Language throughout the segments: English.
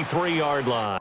3-yard line.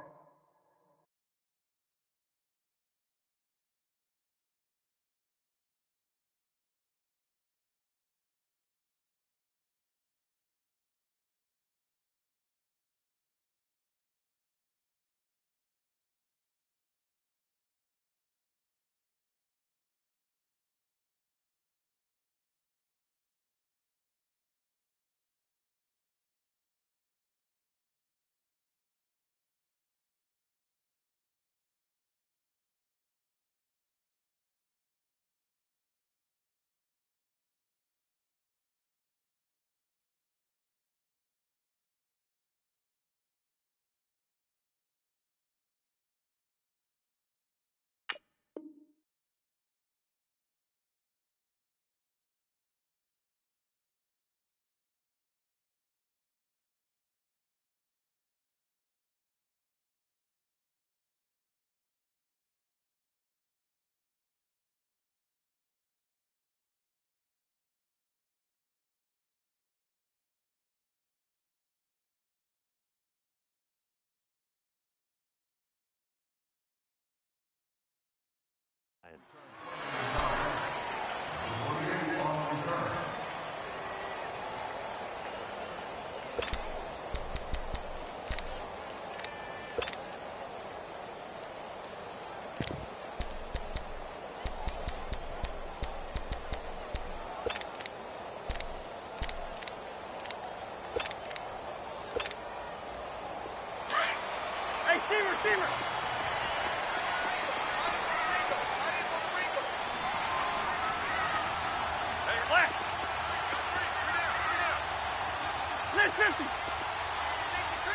Receiver.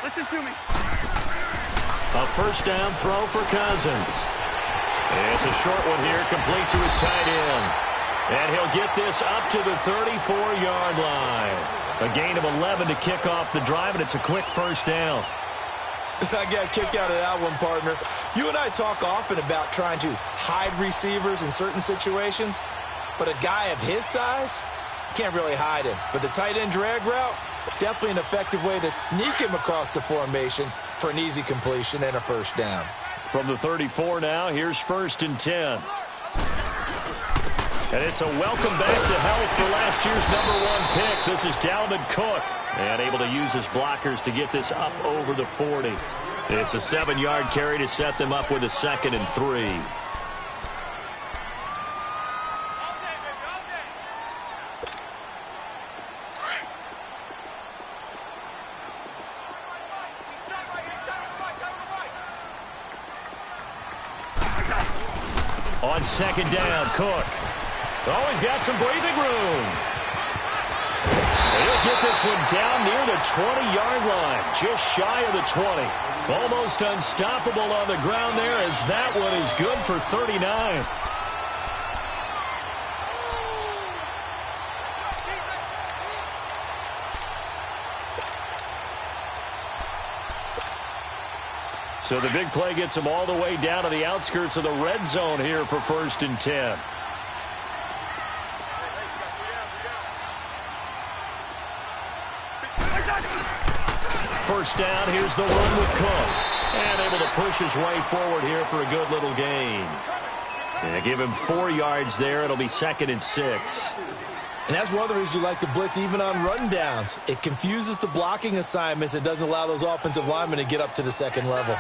Listen to me. A first down throw for Cousins. It's a short one here, complete to his tight end. And he'll get this up to the 34-yard line. A gain of 11 to kick off the drive, and it's a quick first down. I got a kick out of that one, partner. You and I talk often about trying to hide receivers in certain situations, but a guy of his size can't really hide him. But the tight end drag route, definitely an effective way to sneak him across the formation for an easy completion and a first down. From the 34 now, here's 1st and 10. And it's a welcome back to health for last year's #1 pick. This is Dalvin Cook. And able to use his blockers to get this up over the 40. It's a 7-yard carry to set them up with a 2nd and 3. On 2nd down, Cook. He's got some breathing room. He'll get this one down near the 20-yard line, just shy of the 20. Almost unstoppable on the ground there, as that one is good for 39. So the big play gets him all the way down to the outskirts of the red zone here for 1st and 10. First down, here's the run with Cook. And able to push his way forward here for a good little gain. And give him 4 yards there. It'll be 2nd and 6. And that's one of the reasons you like to blitz even on rundowns. It confuses the blocking assignments. It doesn't allow those offensive linemen to get up to the 2nd level.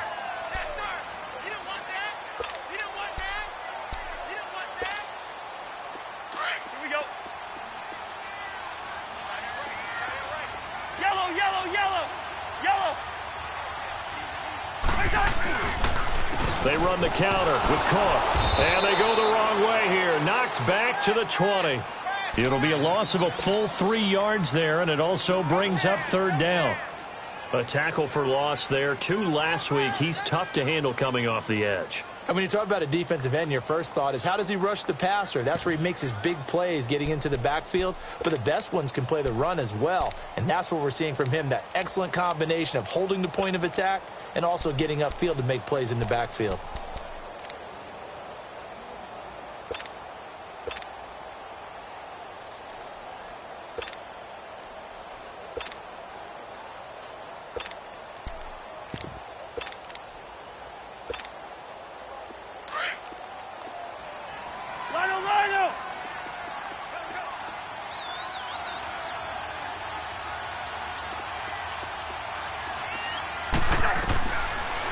They run the counter with Cook. And they go the wrong way here. Knocked back to the 20. It'll be a loss of a full 3 yards there, and it also brings up 3rd down. A tackle for loss there. 2 last week. He's tough to handle coming off the edge. And when you talk about a defensive end, your first thought is, how does he rush the passer? That's where he makes his big plays getting into the backfield. But the best ones can play the run as well. And that's what we're seeing from him, that excellent combination of holding the point of attack and also getting upfield to make plays in the backfield.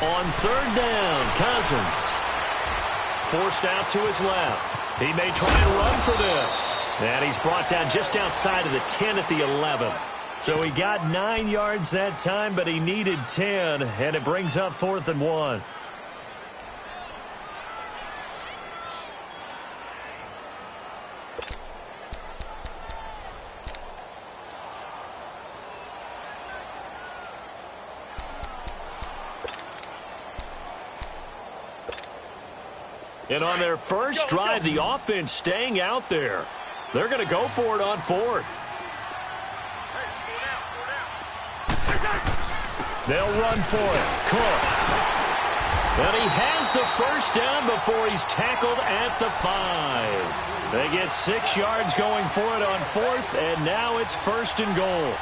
On third down, Cousins. Forced out to his left. He may try and run for this. And he's brought down just outside of the 10 at the 11. So he got 9 yards that time, but he needed 10, and it brings up 4th and 1. And on their first drive, the offense staying out there. They're going to go for it on 4th. They'll run for it. Cook. And he has the first down before he's tackled at the 5. They get 6 yards going for it on 4th, and now it's 1st and goal.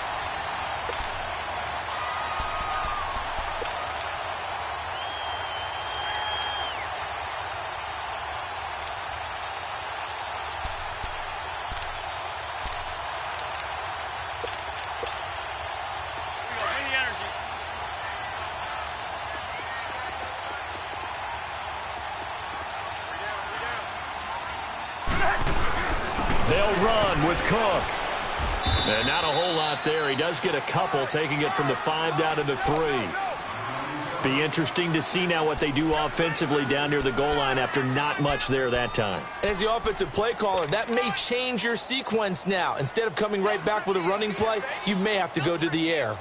They'll run with Cook. And not a whole lot there. He does get a couple, taking it from the 5 down to the 3. Be interesting to see now what they do offensively down near the goal line after not much there that time. As the offensive play caller, that may change your sequence now. Instead of coming right back with a running play, you may have to go to the air.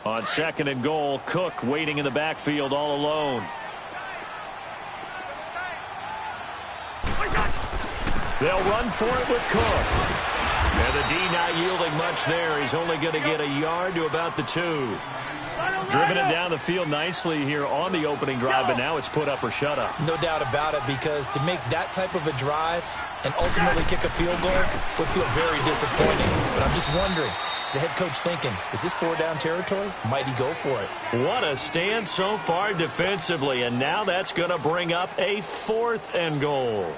On 2nd and goal, Cook waiting in the backfield all alone. They'll run for it with Cook. And the D not yielding much there. He's only going to get a yard to about the 2. Driven it down the field nicely here on the opening drive, but now it's put up or shut up. No doubt about it, because to make that type of a drive and ultimately kick a field goal would feel very disappointing. But I'm just wondering, is the head coach thinking, is this 4-down territory? Might he go for it? What a stand so far defensively, and now that's going to bring up a 4th and goal.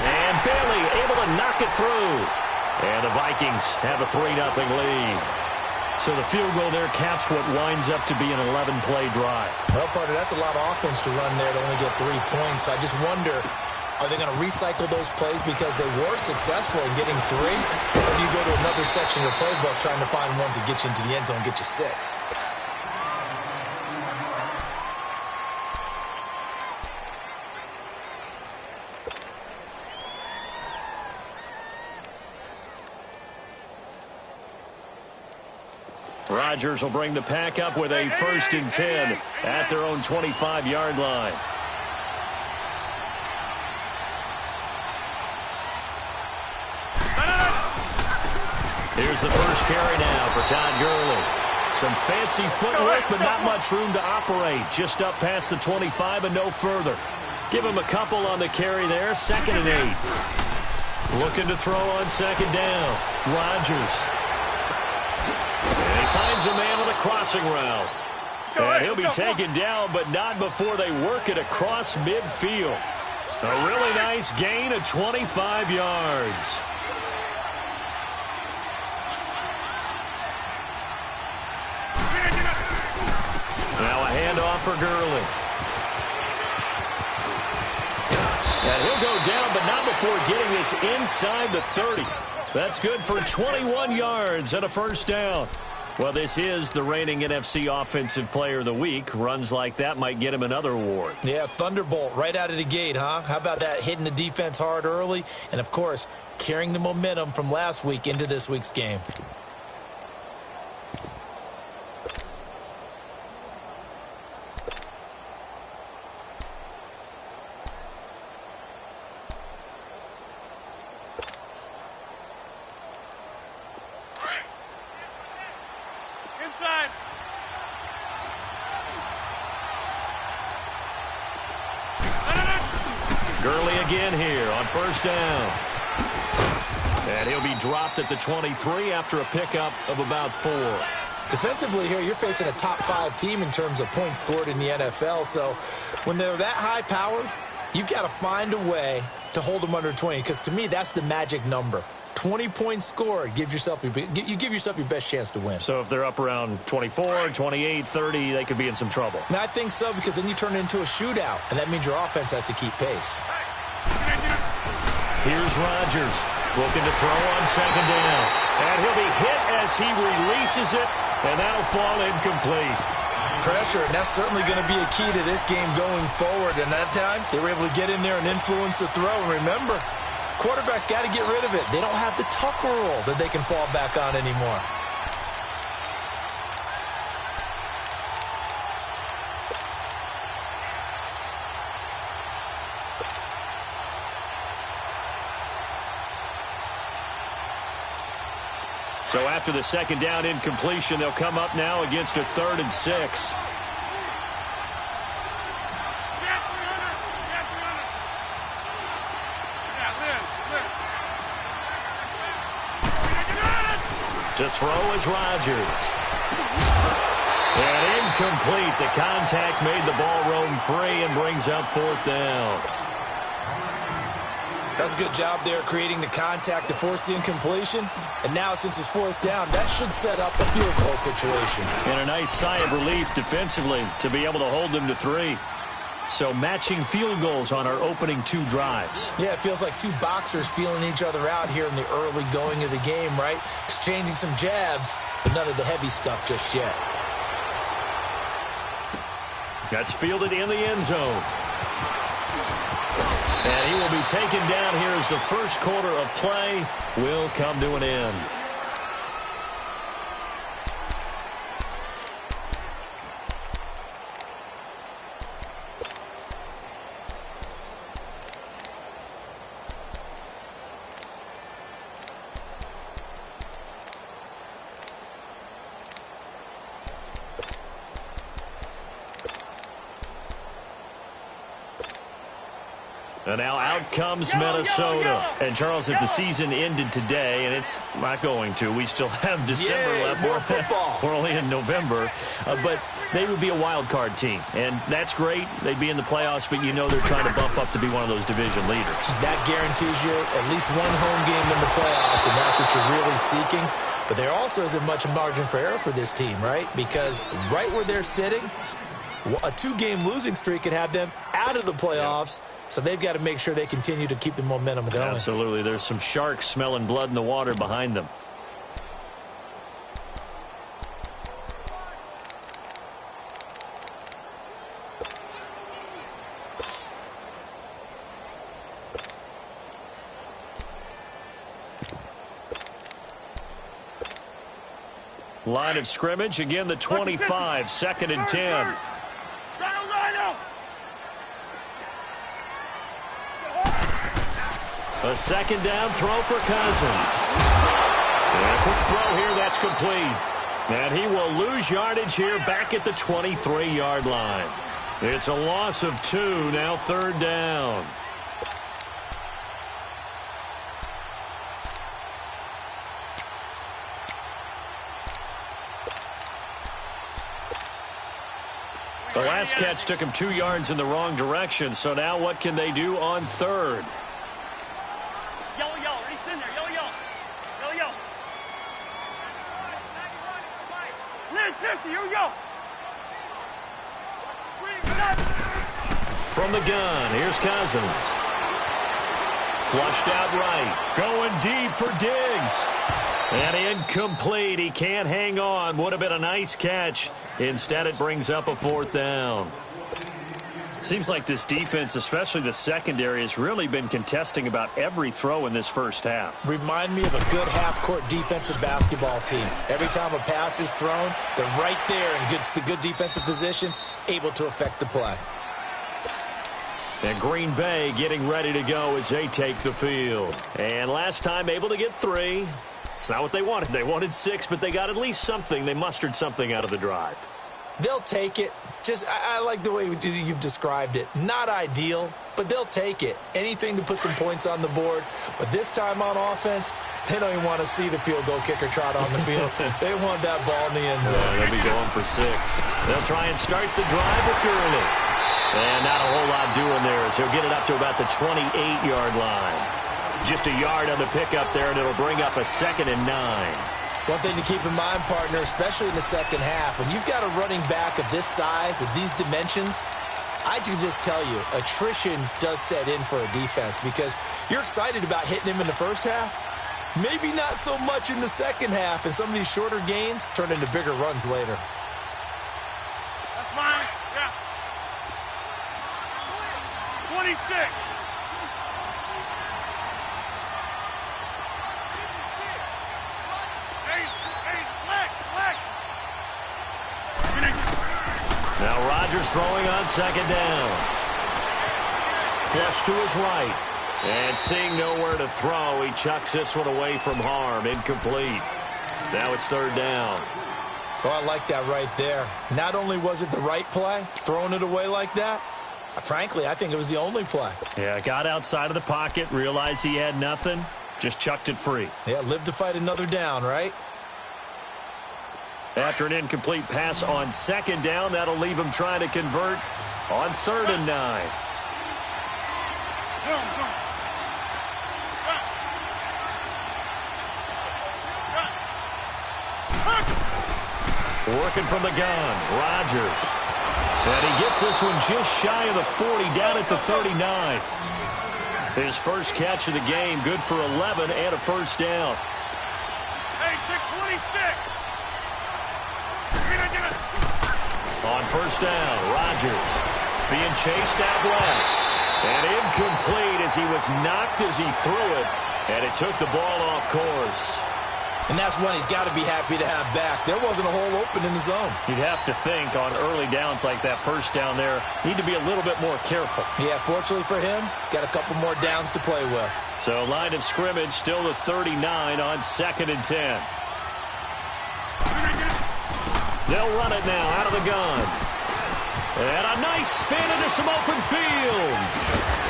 And Bailey able to knock it through. And the Vikings have a 3-0 lead. So the field goal there caps what winds up to be an 11-play drive. Well, partner, that's a lot of offense to run there to only get 3 points. So I just wonder, are they going to recycle those plays because they were successful in getting 3? Or do you go to another section of the playbook trying to find ones that get you into the end zone and get you 6? Rodgers will bring the pack up with a 1st and 10 at their own 25-yard line. Here's the first carry now for Todd Gurley. Some fancy footwork, but not much room to operate. Just up past the 25 and no further. Give him a couple on the carry there. 2nd and 8. Looking to throw on 2nd down. Rodgers. And he finds a man on a crossing route. And he'll be taken down, but not before they work it across midfield. A really nice gain of 25 yards. Now a handoff for Gurley. And he'll go down, but not before getting this inside the 30. That's good for 21 yards and a 1st down. Well, this is the reigning NFC Offensive Player of the Week. Runs like that might get him another award. Yeah, Thunderbolt right out of the gate, huh? How about that, hitting the defense hard early? And, of course, carrying the momentum from last week into this week's game. Inside. Gurley again here on 1st down. And he'll be dropped at the 23 after a pickup of about 4. Defensively here, you're facing a top-5 team in terms of points scored in the NFL. So when they're that high-powered, you've got to find a way to hold them under 20, because to me, that's the magic number. 20 points scored, you give yourself your best chance to win. So if they're up around 24, 28, 30, they could be in some trouble. And I think so, because then you turn it into a shootout, and that means your offense has to keep pace. Here's Rodgers looking to throw on second down. And he'll be hit as he releases it, and that'll fall incomplete. Pressure, and that's certainly going to be a key to this game going forward. And that time, they were able to get in there and influence the throw. And remember, quarterbacks got to get rid of it. They don't have the Tucker rule that they can fall back on anymore. So after the second down incompletion, they'll come up now against a 3rd and 6. To throw is Rodgers. And incomplete. The contact made the ball roam free and brings up 4th down. That's a good job there creating the contact to force the incompletion. And now since it's 4th down, that should set up a field goal situation. And a nice sigh of relief defensively to be able to hold them to 3. So matching field goals on our opening 2 drives. Yeah, it feels like 2 boxers feeling each other out here in the early going of the game, right? Exchanging some jabs, but none of the heavy stuff just yet. That's fielded in the end zone. And he will be taken down here as the first quarter of play will come to an end. And now out comes Minnesota. And, Charles, if the season ended today, and it's not going to, we still have December left. More football. We're only in November. But they would be a wild card team. And that's great. They'd be in the playoffs, but you know they're trying to bump up to be one of those division leaders. That guarantees you at least one home game in the playoffs, and that's what you're really seeking. But there also isn't much margin for error for this team, right? Because right where they're sitting, a 2-game losing streak could have them out of the playoffs. Yep. So they've got to make sure they continue to keep the momentum going. Absolutely. There's some sharks smelling blood in the water behind them. Line of scrimmage, again the 25, 2nd and 10. A second down throw for Cousins. And a quick throw here, that's complete. And he will lose yardage here back at the 23-yard line. It's a loss of 2, now 3rd down. The last catch took him 2 yards in the wrong direction, so now what can they do on 3rd? Yellow, it's in there, yellow. Liz, 50, here we go. From the gun, here's Cousins. Flushed out right, going deep for Diggs. And incomplete. He can't hang on. Would have been a nice catch. Instead, it brings up a 4th down. Seems like this defense, especially the secondary, has really been contesting about every throw in this first half. Remind me of a good half-court defensive basketball team. Every time a pass is thrown, they're right there in good defensive position, able to affect the play. And Green Bay getting ready to go as they take the field. And last time able to get 3. It's not what they wanted. They wanted 6, but they got at least something. They mustered something out of the drive. They'll take it. I like the way you've described it. Not ideal, but they'll take it. Anything to put some points on the board. But this time on offense, they don't even want to see the field goal kicker trot on the field. They want that ball in the end zone. They'll be going for 6. They'll try and start the drive with Gurley. And not a whole lot doing there as he'll get it up to about the 28-yard line. Just a yard on the pickup there, and it'll bring up a 2nd and 9. One thing to keep in mind, partner, especially in the second half, when you've got a running back of this size, of these dimensions, I can just tell you, attrition does set in for a defense because you're excited about hitting him in the first half. Maybe not so much in the second half, and some of these shorter gains turn into bigger runs later. That's fine. Yeah. 26. Now Rodgers throwing on 2nd down. Flush to his right. And seeing nowhere to throw, he chucks this one away from harm. Incomplete. Now it's 3rd down. Oh, I like that right there. Not only was it the right play, throwing it away like that, frankly, I think it was the only play. Yeah, got outside of the pocket, realized he had nothing, just chucked it free. Yeah, live to fight another down, right? After an incomplete pass on 2nd down, that'll leave him trying to convert on 3rd and 9. Working from the gun, Rodgers. And he gets this one just shy of the 40, down at the 39. His first catch of the game, good for 11 and a 1st down. Hey, 626. On 1st down, Rodgers being chased out left. And incomplete as he was knocked as he threw it. And it took the ball off course. And that's one he's got to be happy to have back. There wasn't a hole open in the zone. You'd have to think on early downs like that 1st down there, need to be a little bit more careful. Yeah, fortunately for him, got a couple more downs to play with. So line of scrimmage still the 39 on 2nd and 10. They'll run it now out of the gun. And a nice spin into some open field.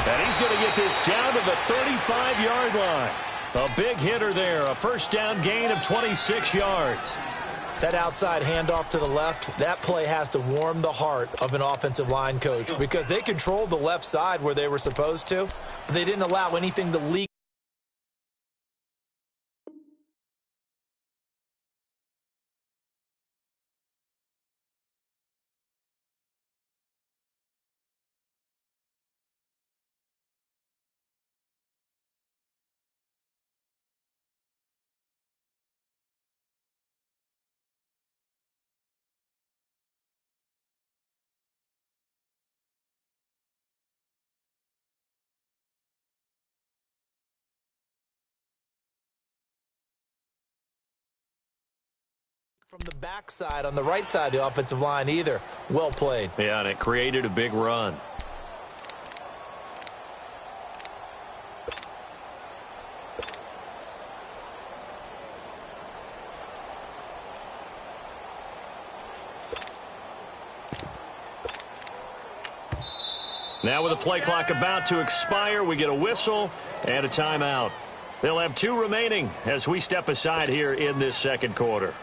And he's going to get this down to the 35-yard line. A big hitter there, a 1st down gain of 26 yards. That outside handoff to the left, that play has to warm the heart of an offensive line coach because they controlled the left side where they were supposed to, but they didn't allow anything to leak. From the backside on the right side of the offensive line either. Well played. Yeah, and it created a big run. Now with the play clock about to expire, we get a whistle and a timeout. They'll have 2 remaining as we step aside here in this 2nd quarter.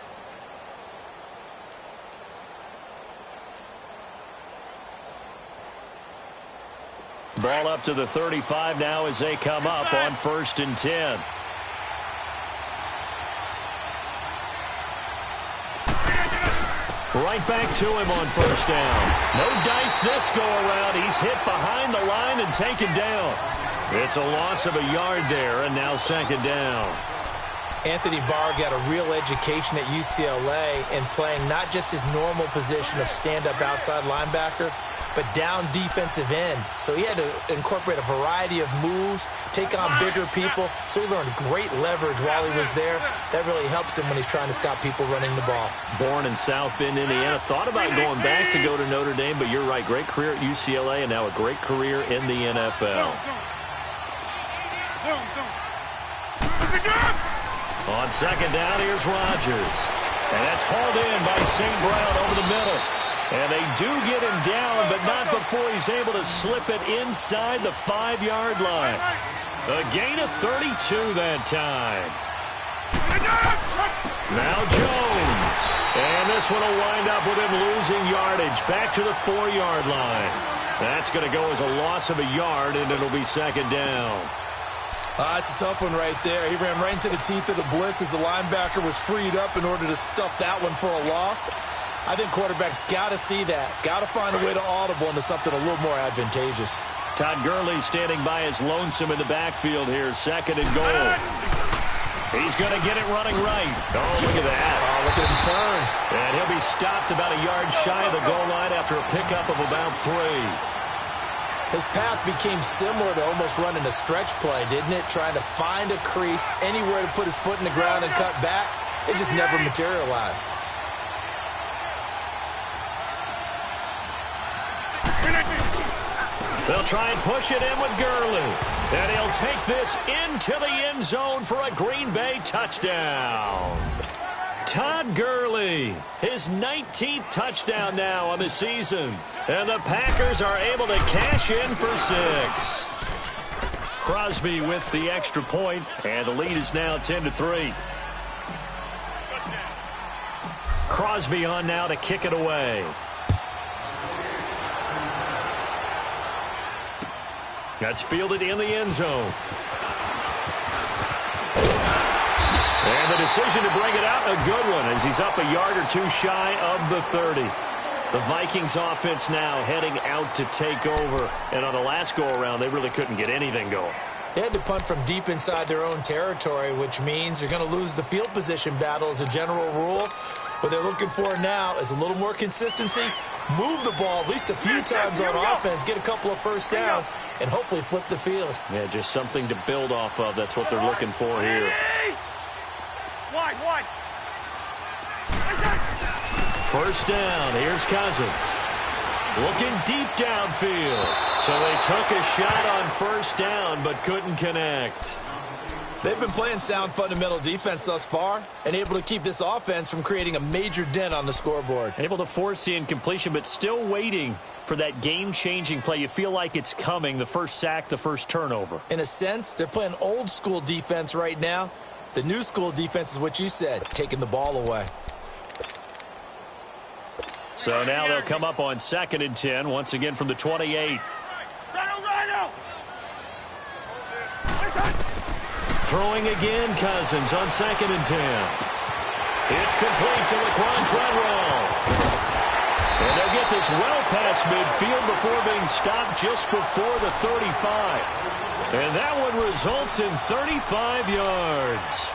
Ball up to the 35 now as they come up on 1st and 10. Right back to him on 1st down. No dice this go around. He's hit behind the line and taken down. It's a loss of a yard there, and now 2nd down. Anthony Barr got a real education at UCLA in playing not just his normal position of stand-up outside linebacker, but down defensive end. So he had to incorporate a variety of moves, take on bigger people. So he learned great leverage while he was there. That really helps him when he's trying to stop people running the ball. Born in South Bend, Indiana. Thought about going back to go to Notre Dame, but you're right. Great career at UCLA and now a great career in the NFL. On 2nd down, here's Rodgers. And that's hauled in by St. Brown over the middle. And they do get him down, but not before he's able to slip it inside the 5-yard line. A gain of 32 that time. Now Jones. And this one will wind up with him losing yardage back to the 4-yard line. That's going to go as a loss of a yard, and it'll be second down. It's a tough one right there. He ran right into the teeth of the blitz as the linebacker was freed up in order to stuff that one for a loss. I think quarterbacks got to see that. Got to find a way to audible into something a little more advantageous. Todd Gurley standing by his lonesome in the backfield here. Second and goal. He's going to get it running right. Oh, look at that. Oh, look at him turn. And he'll be stopped about a yard shy of the goal line after a pickup of about 3. His path became similar to almost running a stretch play, didn't it? Trying to find a crease, anywhere to put his foot in the ground and cut back. It just never materialized. They'll try and push it in with Gurley. And he'll take this into the end zone for a Green Bay touchdown. Todd Gurley, his 19th touchdown now on the season. And the Packers are able to cash in for 6. Crosby with the extra point, and the lead is now 10-3. Crosby on now to kick it away. That's fielded in the end zone. And the decision to bring it out, a good one, as he's up a yard or 2 shy of the 30. The Vikings offense now heading out to take over. And on the last go-around, they really couldn't get anything going. They had to punt from deep inside their own territory, which means you're going to lose the field position battle as a general rule. What they're looking for now is a little more consistency, move the ball at least a few times on offense, get a couple of first downs, and hopefully flip the field. Yeah, just something to build off of. That's what they're looking for here. Wide. First down. Here's Cousins. Looking deep downfield. So they took a shot on first down, but couldn't connect. They've been playing sound fundamental defense thus far and able to keep this offense from creating a major dent on the scoreboard. Able to force the incompletion, but still waiting for that game-changing play. You feel like it's coming, the first sack, the first turnover. In a sense, they're playing old-school defense right now. The new-school defense is what you said, taking the ball away. So now they'll come up on 2nd and 10, once again from the 28. Throwing again, Cousins on 2nd and 10. It's complete to Laquan Treadwell. And they'll get this well past midfield before being stopped just before the 35. And that one results in 35 yards.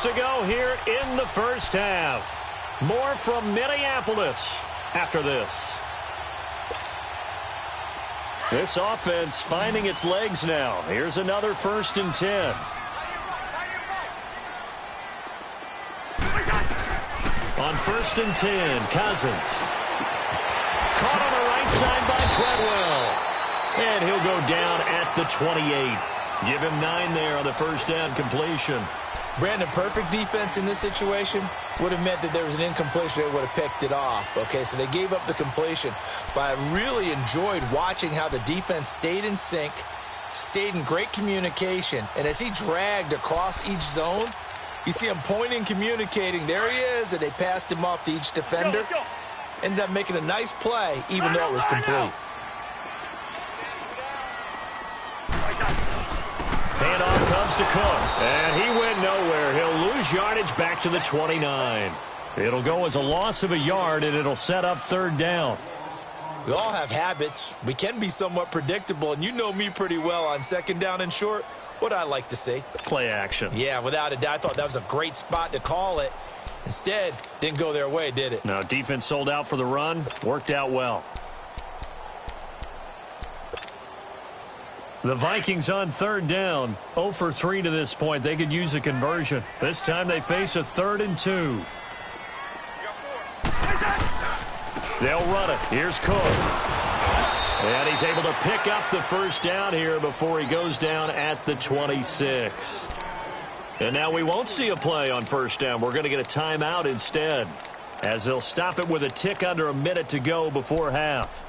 To go here in the first half. More from Minneapolis after this. This offense finding its legs now. Here's another 1st and 10. On 1st and 10, Cousins. Caught on the right side by Treadwell. And he'll go down at the 28. Give him 9 there on the first down completion. Brandon, perfect defense in this situation would have meant that there was an incompletion. They would have picked it off. Okay, so they gave up the completion. But I really enjoyed watching how the defense stayed in sync, stayed in great communication. And as he dragged across each zone, you see him pointing, communicating. There he is, and they passed him off to each defender. Ended up making a nice play, even though it was complete. Handoff comes to Cook, and he went nowhere. He'll lose yardage back to the 29. It'll go as a loss of a yard, and it'll set up 3rd down. We all have habits. We can be somewhat predictable, and you know me pretty well on 2nd down and short. What I like to see. Play action. Yeah, without a doubt. I thought that was a great spot to call it. Instead, didn't go their way, did it? No, defense sold out for the run. Worked out well. The Vikings on 3rd down. 0 for 3 to this point. They could use a conversion. This time they face a 3rd and 2. They'll run it. Here's Cook. And he's able to pick up the first down here before he goes down at the 26. And now we won't see a play on first down. We're going to get a timeout instead, as they'll stop it with a tick under a minute to go before half.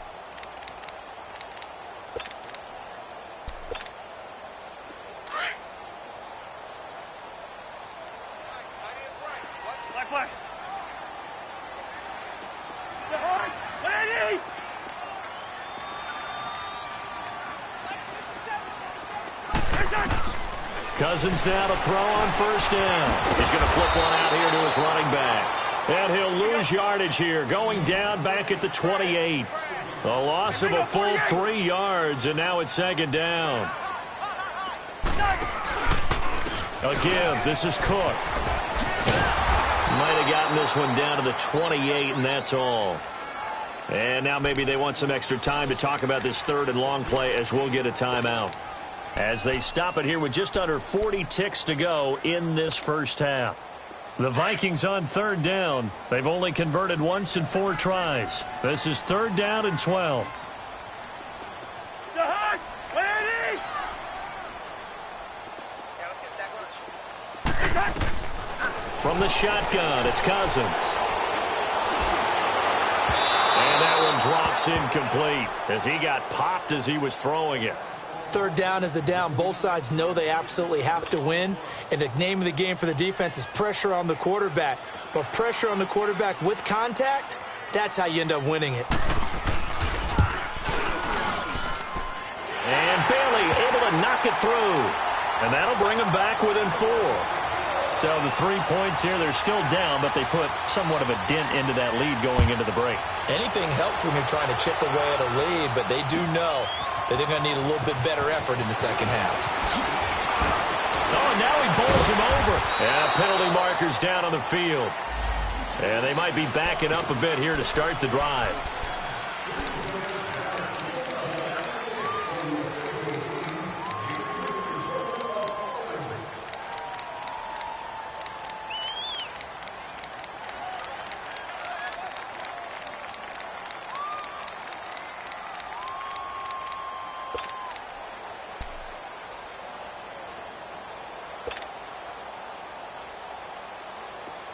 Cousins now to throw on first down. He's going to flip one out here to his running back. And he'll lose yardage here, going down back at the 28. A loss of a full 3 yards, and now it's second down. A give. This is Cook. Might have gotten this one down to the 28, and that's all. And now maybe they want some extra time to talk about this third and long play, as we'll get a timeout, as they stop it here with just under 40 ticks to go in this first half. The Vikings on third down. They've only converted once in 4 tries. This is third down and 12. From the shotgun, it's Cousins. And that one drops incomplete as he got popped as he was throwing it. Third down is the down. Both sides know they absolutely have to win. And the name of the game for the defense is pressure on the quarterback. But pressure on the quarterback with contact, that's how you end up winning it. And Bailey able to knock it through. And that'll bring them back within 4. So the 3 points here, they're still down, but they put somewhat of a dent into that lead going into the break. Anything helps when you're trying to chip away at a lead, but they do know that they're going to need a little bit better effort in the second half. Oh, now he bowls him over. And penalty markers down on the field. And they might be backing up a bit here to start the drive.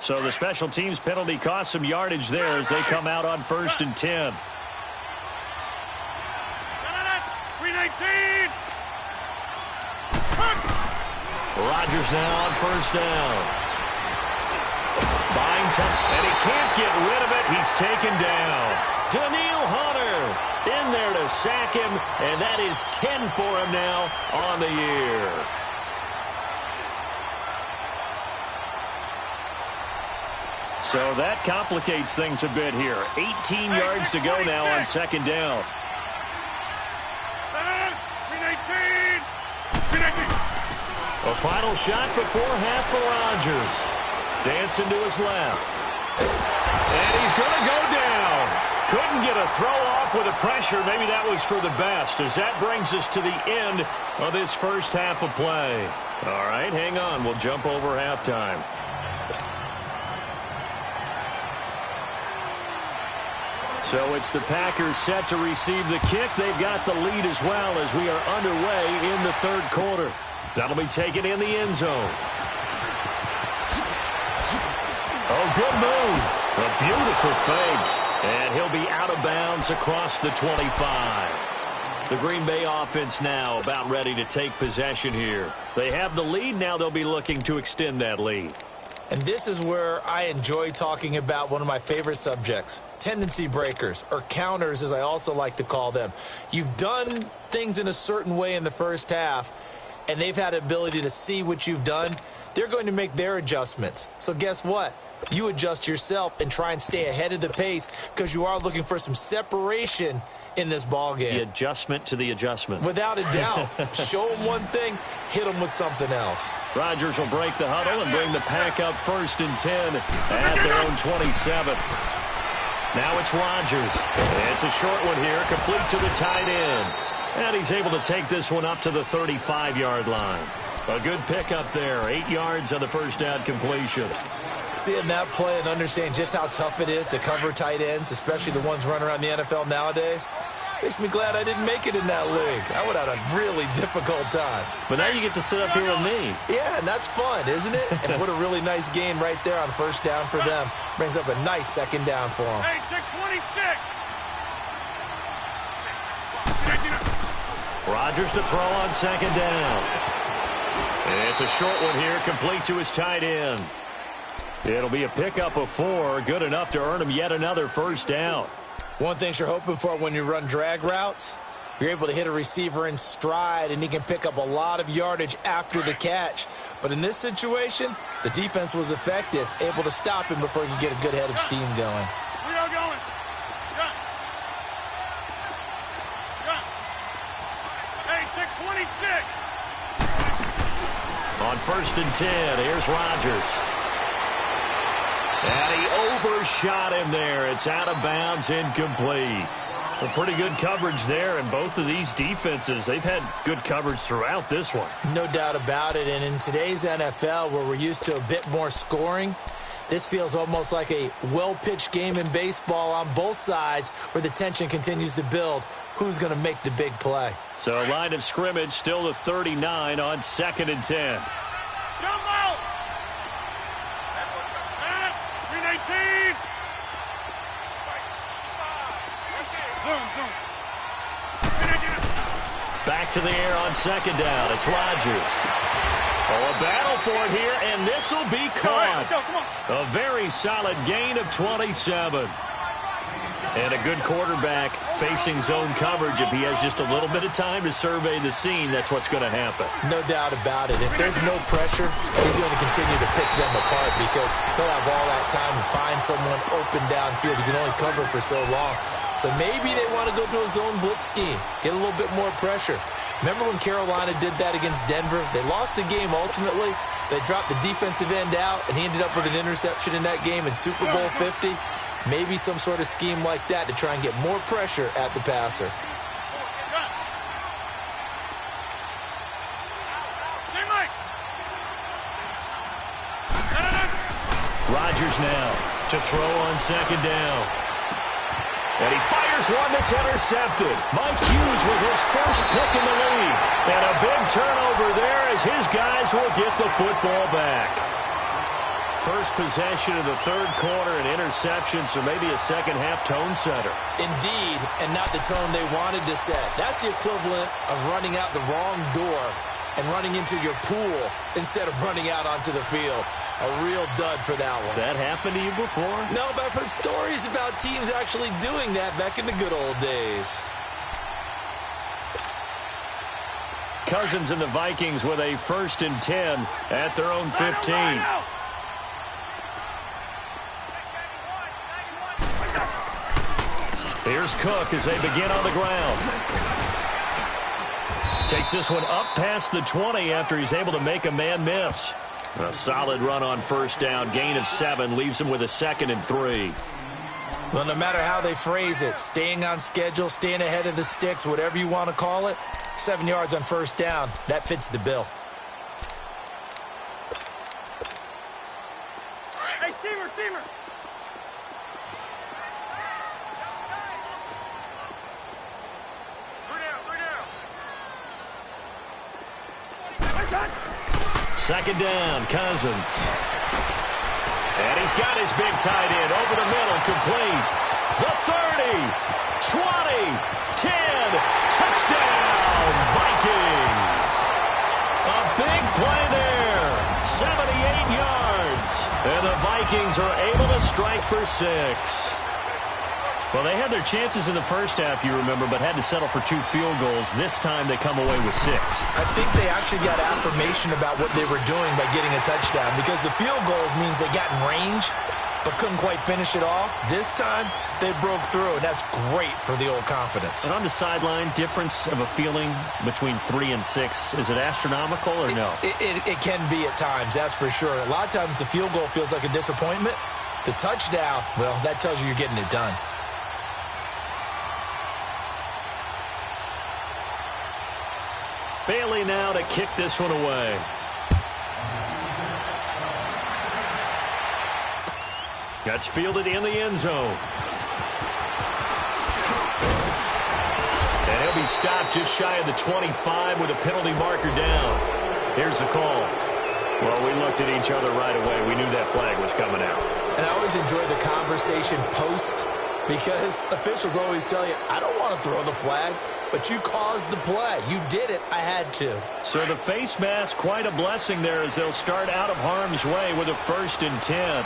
So the special teams penalty cost some yardage there as they come out on 1st and 10. 319. Rodgers now on 1st down. Buying time, and he can't get rid of it. He's taken down. Daniil Hunter in there to sack him, and that is 10 for him now on the year. So that complicates things a bit here. 18 yards to go now on 2nd down. 319. A final shot before half for Rodgers. Dancing to his left. And he's going to go down. Couldn't get a throw off with the pressure. Maybe that was for the best, as that brings us to the end of this first half of play. All right, hang on. We'll jump over halftime. So it's the Packers set to receive the kick. They've got the lead as well as we are underway in the 3rd quarter. That'll be taken in the end zone. Oh, good move. A beautiful fake. And he'll be out of bounds across the 25. The Green Bay offense now about ready to take possession here. They have the lead. Now they'll be looking to extend that lead. And this is where I enjoy talking about one of my favorite subjects, tendency breakers, or counters as I also like to call them. You've done things in a certain way in the first half, and they've had the ability to see what you've done. They're going to make their adjustments. So guess what? You adjust yourself and try and stay ahead of the pace because you are looking for some separation in this ball game. The adjustment to the adjustment. Without a doubt. Show them one thing, hit them with something else. Rodgers will break the huddle and bring the pack up 1st and 10 at their own 27. Now it's Rodgers. It's a short one here, complete to the tight end. And he's able to take this one up to the 35-yard line. A good pickup there. 8 yards on the first down completion. Seeing that play and understanding just how tough it is to cover tight ends, especially the ones running around the NFL nowadays, makes me glad I didn't make it in that league. I would have had a really difficult time. But now you get to sit up here with me. Yeah, and that's fun, isn't it? And what a really nice gain right there on first down for them. Brings up a nice second down for them. Hey, 626. Rodgers to throw on second down. And it's a short one here, complete to his tight end. It'll be a pickup of 4, good enough to earn him yet another first down. One thing you're hoping for when you run drag routes, you're able to hit a receiver in stride, and he can pick up a lot of yardage after the catch. But in this situation, the defense was effective, able to stop him before he could get a good head of steam going. We are going. Hey, 626. On 1st and 10, here's Rodgers. And he overshot him there. It's out of bounds, incomplete. Well, pretty good coverage there, and both of these defenses, they've had good coverage throughout this one. No doubt about it, and in today's NFL, where we're used to a bit more scoring, this feels almost like a well-pitched game in baseball on both sides where the tension continues to build. Who's going to make the big play? So line of scrimmage still the 39 on 2nd and 10. Jump out. 319. Zoom. Back to the air on 2nd down. It's Rodgers. Oh, a battle for it here, and this will be caught. Let's go, come on. A very solid gain of 27. And a good quarterback facing zone coverage. If he has just a little bit of time to survey the scene, that's what's going to happen. No doubt about it. If there's no pressure, he's going to continue to pick them apart because he'll have all that time to find someone open downfield. He can only cover for so long. So maybe they want to go to a zone blitz scheme, get a little bit more pressure. Remember when Carolina did that against Denver? They lost the game ultimately. They dropped the defensive end out, and he ended up with an interception in that game in Super Bowl 50. Maybe some sort of scheme like that to try and get more pressure at the passer. Rodgers now to throw on 2nd down. And he fires one that's intercepted. Mike Hughes with his first pick in the league. And a big turnover there as his guys will get the football back. First possession of the 3rd quarter, and interception, so maybe a second-half tone setter. Indeed, and not the tone they wanted to set. That's the equivalent of running out the wrong door and running into your pool instead of running out onto the field. A real dud for that one. Has that happened to you before? No, but I've heard stories about teams actually doing that back in the good old days. Cousins and the Vikings with a 1st and 10 at their own 15. Here's Cook as they begin on the ground. Takes this one up past the 20 after he's able to make a man miss. A solid run on 1st down. Gain of 7 leaves him with a 2nd and 3. Well, no matter how they phrase it, staying on schedule, staying ahead of the sticks, whatever you want to call it, 7 yards on 1st down, that fits the bill. Hey, steamer. Second down, Cousins. And he's got his big tight end over the middle, complete. The 30, 20, 10, touchdown, Vikings. A big play there, 78 yards. And the Vikings are able to strike for 6. Well, they had their chances in the first half, you remember, but had to settle for 2 field goals. This time they come away with 6. I think they actually got affirmation about what they were doing by getting a touchdown because the field goals means they got in range but couldn't quite finish it off. This time they broke through, and that's great for the old confidence. And on the sideline, difference of a feeling between 3 and 6, is it astronomical or no? It can be at times, that's for sure. A lot of times the field goal feels like a disappointment. The touchdown, well, that tells you you're getting it done. Bailey now to kick this one away. Gets fielded in the end zone. And he'll be stopped just shy of the 25 with a penalty marker down. Here's the call. Well, we looked at each other right away. We knew that flag was coming out. And I always enjoy the conversation post because officials always tell you, I don't want to throw the flag, but you caused the play. You did it. I had to. So the face mask, quite a blessing there as they'll start out of harm's way with a 1st and 10.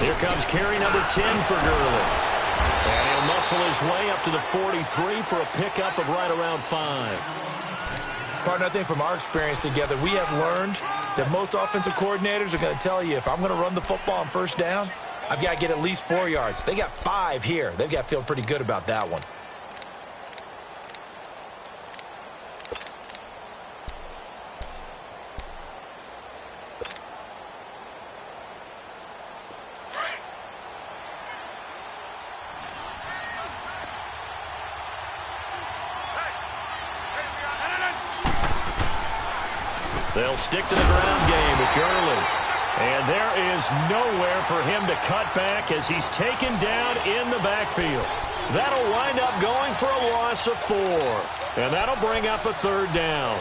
Here comes carry number 10 for Gurley. And he'll muscle his way up to the 43 for a pickup of right around 5. Partner, I think from our experience together, we have learned that most offensive coordinators are going to tell you, if I'm going to run the football on 1st down, I've got to get at least 4 yards. They got 5 here. They've got to feel pretty good about that one. They'll stick to the ground game with Gurley. And there is nowhere for him to cut back as he's taken down in the backfield. That'll wind up going for a loss of 4. And that'll bring up a 3rd down.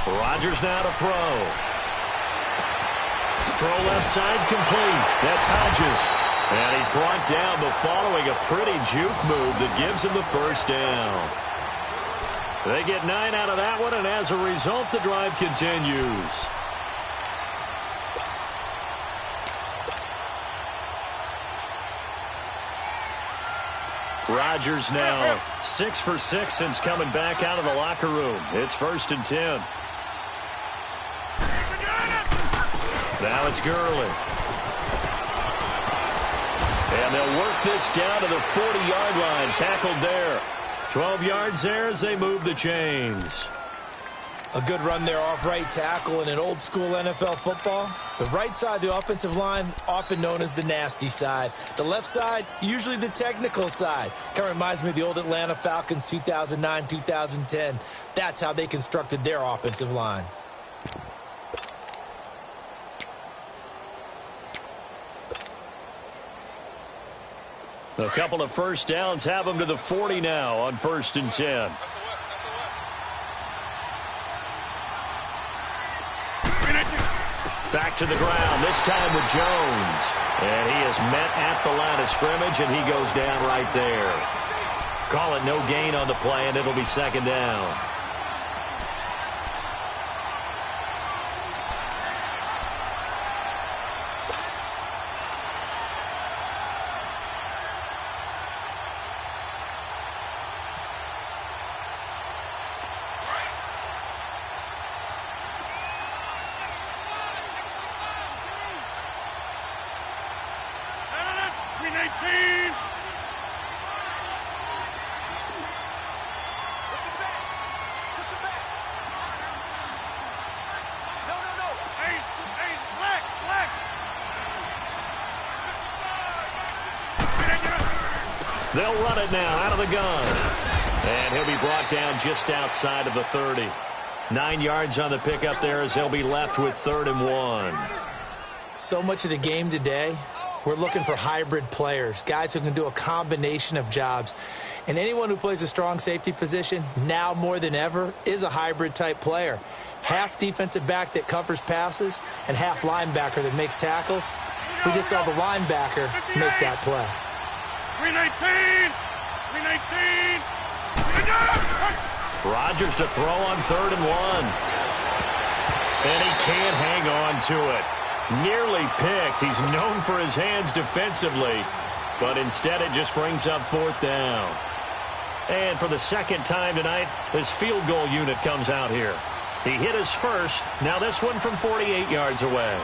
Rodgers now to throw. Throw left side complete. That's Hodges. And he's brought down, but following a pretty juke move that gives him the 1st down. They get 9 out of that one, and as a result, the drive continues. Rodgers now 6 for 6 since coming back out of the locker room. It's 1st and 10. Now it's Gurley. And they'll work this down to the 40-yard line. Tackled there. 12 yards there as they move the chains. A good run there off right tackle in an old-school NFL football. The right side of the offensive line, often known as the nasty side. The left side, usually the technical side. Kind of reminds me of the old Atlanta Falcons 2009, 2010. That's how they constructed their offensive line. A couple of 1st downs have them to the 40 now on 1st and 10. Back to the ground, this time with Jones. And he is met at the line of scrimmage, and he goes down right there. Call it no gain on the play, and it'll be 2nd down. They'll run it now out of the gun. And he'll be brought down just outside of the 30. 9 yards on the pickup there as they'll be left with 3rd and 1. So much of the game today, we're looking for hybrid players, guys who can do a combination of jobs. And anyone who plays a strong safety position, now more than ever, is a hybrid-type player. Half defensive back that covers passes and half linebacker that makes tackles. We just saw the linebacker make that play. 319! 319! Rodgers to throw on 3rd and 1. And he can't hang on to it. Nearly picked. He's known for his hands defensively, but instead it just brings up 4th down. And for the 2nd time tonight, this field goal unit comes out here. He hit his first. Now this one from 48 yards away.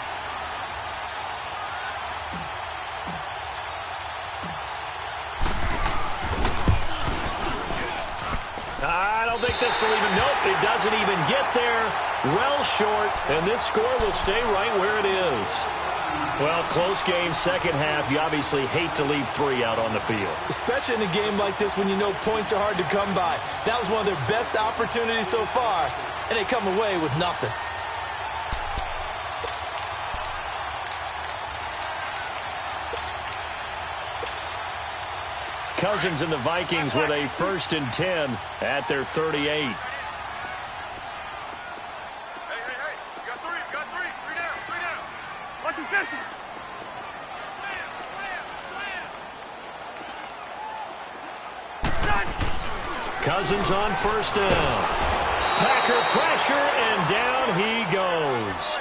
don't think this will even, nope, it doesn't even get there. Well short, and this score will stay right where it is. Well, close game, second half. You obviously hate to leave 3 out on the field. Especially in a game like this when you know points are hard to come by. That was one of their best opportunities so far, and they come away with nothing. Cousins and the Vikings with a 1st and 10 at their 38. Hey, you got 3, you got 3. 3 down, 3 down. Lucky 50. Cousins on 1st down. Packer pressure, and down he goes.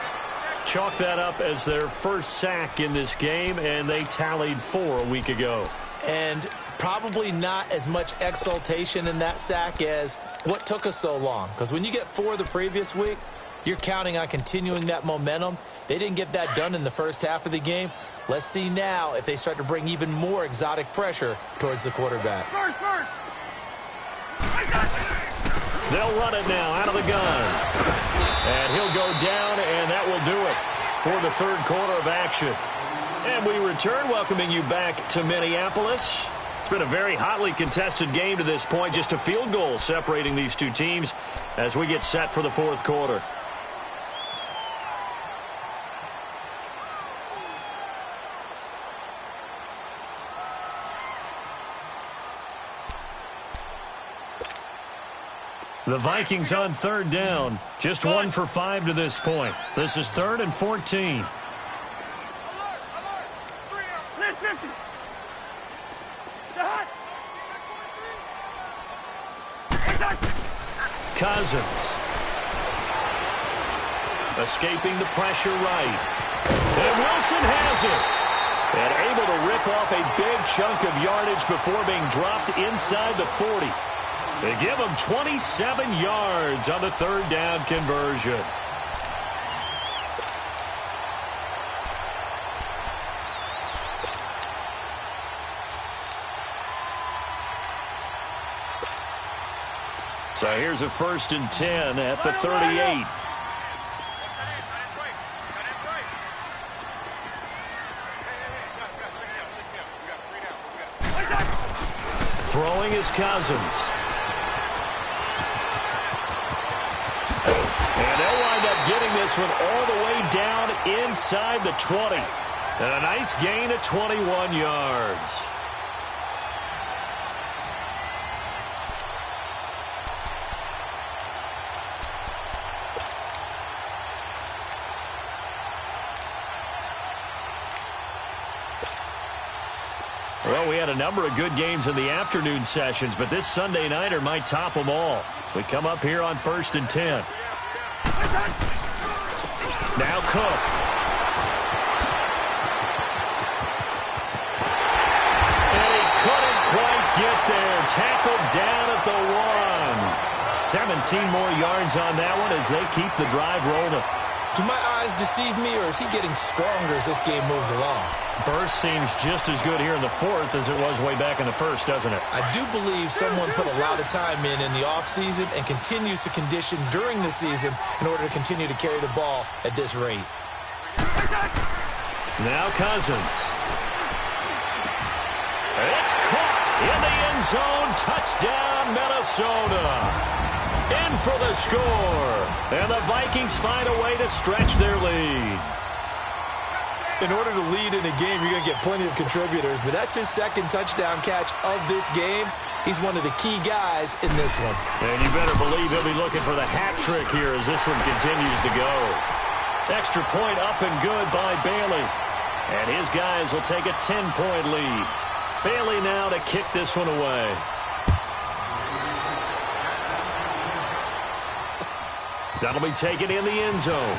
Chalk that up as their first sack in this game, and they tallied 4 a week ago. And probably not as much exultation in that sack as what took us so long. Because when you get 4 the previous week, you're counting on continuing that momentum. They didn't get that done in the first half of the game. Let's see now if they start to bring even more exotic pressure towards the quarterback. First. They'll run it now out of the gun. And he'll go down, and that will do it for the 3rd quarter of action. And we return, welcoming you back to Minneapolis. It's been a very hotly contested game to this point. Just a field goal separating these two teams as we get set for the 4th quarter. The Vikings on 3rd down. Just 1 for 5 to this point. This is 3rd and 14. Cousins. Escaping the pressure right. And Wilson has it. And able to rip off a big chunk of yardage before being dropped inside the 40. They give him 27 yards on the 3rd down conversion. So here's a 1st and 10 at the 38. Throwing is Cousins. And they'll wind up getting this one all the way down inside the 20. And a nice gain of 21 yards. Well, we had a number of good games in the afternoon sessions, but this Sunday nighter might top them all. So we come up here on 1st and 10. Now Cook. And he couldn't quite get there. Tackled down at the 1. 17 more yards on that one as they keep the drive rolling. Do my eyes deceive me, or is he getting stronger as this game moves along? Burst seems just as good here in the 4th as it was way back in the 1st, doesn't it? I do believe someone put a lot of time in the offseason and continues to condition during the season in order to continue to carry the ball at this rate. Now Cousins. It's caught in the end zone. Touchdown, Minnesota. In for the score. And the Vikings find a way to stretch their lead. In order to lead in a game, you're going to get plenty of contributors, but that's his 2nd touchdown catch of this game. He's one of the key guys in this one. And you better believe he'll be looking for the hat trick here as this one continues to go. Extra point up and good by Bailey. And his guys will take a 10-point lead. Bailey now to kick this one away. That'll be taken in the end zone.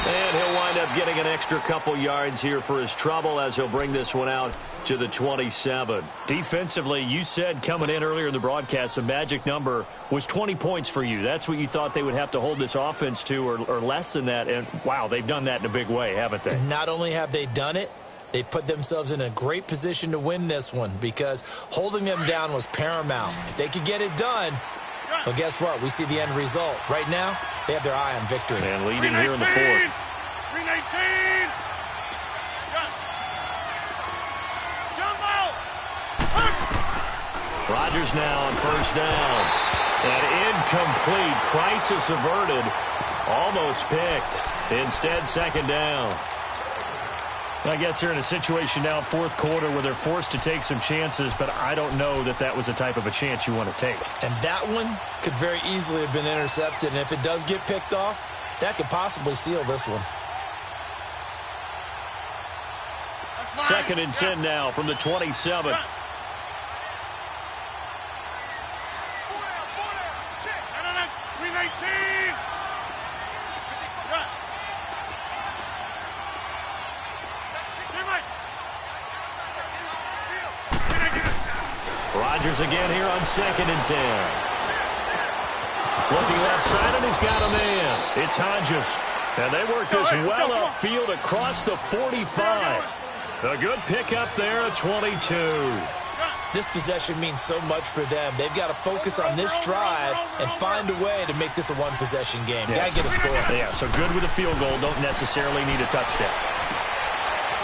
And he'll wind up getting an extra couple yards here for his trouble as he'll bring this one out to the 27. Defensively, you said coming in earlier in the broadcast, the magic number was 20 points for you. That's what you thought they would have to hold this offense to, or less than that. And, wow, they've done that in a big way, haven't they? And not only have they done it, They put themselves in a great position to win this one because holding them down was paramount. If they could get it done, well, guess what? We see the end result. Right now, they have their eye on victory. And leading here in the fourth. 319. Rodgers now on first down. An incomplete. Crisis averted. Almost picked. Instead, second down. I guess they're in a situation now, fourth quarter, where they're forced to take some chances, but I don't know that that was the type of a chance you want to take. And that one could very easily have been intercepted. And if it does get picked off, that could possibly seal this one. Second and 10 now from the 27. Rodgers again here on second and 10. Looking left side, and he's got a man. It's Hodges. And they work this well upfield across the 45. A good pickup there at 22. This possession means so much for them. They've got to focus on this drive and find a way to make this a one-possession game. Yes. Got to get a score. Yeah, so good with a field goal. Don't necessarily need a touchdown.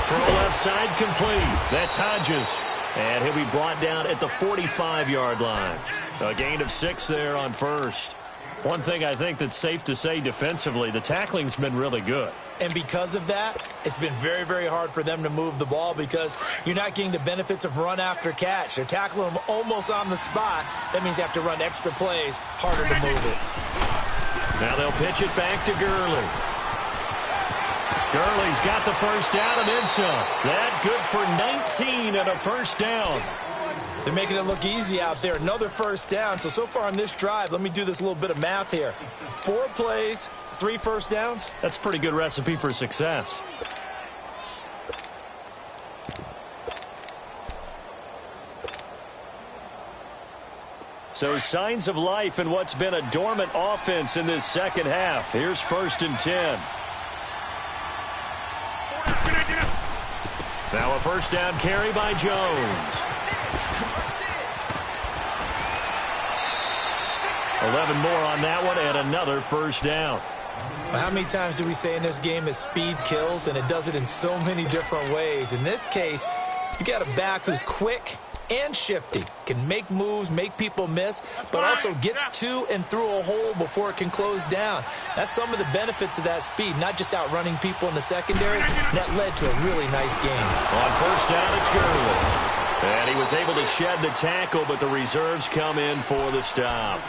Throw left side complete. That's Hodges. And he'll be brought down at the 45-yard line. A gain of 6 there on first. One thing I think that's safe to say defensively, the tackling's been really good. And because of that, it's been very, very hard for them to move the ball because you're not getting the benefits of run after catch. They're tackling them almost on the spot. That means they have to run extra plays, harder to move it. Now they'll pitch it back to Gurley. Gurley's got the first down and then some. That good for 19 and a first down. They're making it look easy out there. Another first down. So far on this drive, let me do this little bit of math here. 4 plays, 3 first downs. That's a pretty good recipe for success. So signs of life in what's been a dormant offense in this second half. Here's first and 10. Now a first down carry by Jones. 11 more on that one and another first down. Well, how many times do we say in this game that speed kills, and it does it in so many different ways? In this case, you got a back who's quick and shifty, can make moves, make people miss, but also gets to and through a hole before it can close down. That's some of the benefits of that speed, not just outrunning people in the secondary. That led to a really nice game. On first down, it's Gurley. And he was able to shed the tackle, but the reserves come in for the stop.